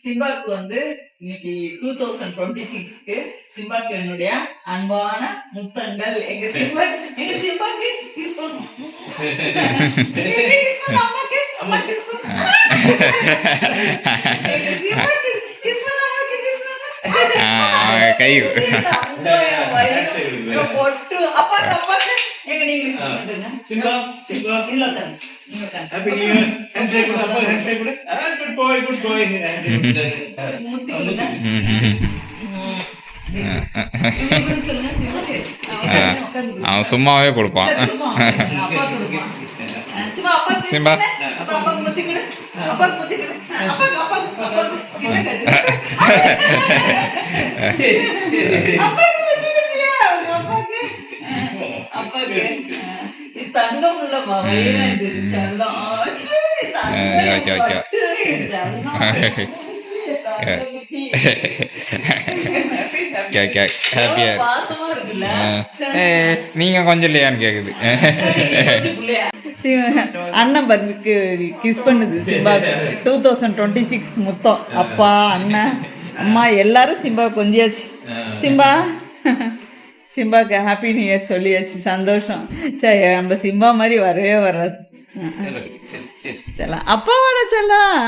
சிம்பாக்கு வந்து இன்னைக்கு 2026க்கு சிம்பாக்கு என்னுடைய அன்பான முத்தங்கள். எங்க சிம்பாக்கு கிஸ் பண்ணணும். கிஸ் பண்ண அம்மாக்கு, அம்மா கிஸ் பண்ண. எங்க சிம்பாக்கு கிஸ் பண்ண அம்மாக்கு கிஸ் பண்ண. கை பொட்டு அப்பாக்கு அப்பாக்கு எங்க நீங்க கிஸ் பண்ணுங்க. சிம்பா சிம்பா இல்ல சார். நீங்க தான். Happy new year. ஹேண்ட்ஷேக் கொடு அப்பா ஹேண்ட்ஷேக் கொடு. குட் பாய் குட் பாய். முத்தி கொடுங்க. அவன் சும்மாவே கொடுப்பான். சிம்பா நீங்க கொஞ்சம் இல்லையான்னு கேக்குது. அண்ணன் பர்மிக்கு கிஸ் பண்ணுது சிம்பாக்கு. 2026 முத்தம். அப்பா அண்ணன் அம்மா எல்லாரும் சிம்பா கொஞ்சியாச்சு. சிம்பா சிம்பாக்கு ஹாப்பி நியூ இயர் சொல்லியாச்சு. சந்தோஷம். சரி நம்ம சிம்பா மாதிரி வரவே வராது. செல்லம் அப்பாவோட செல்லம்.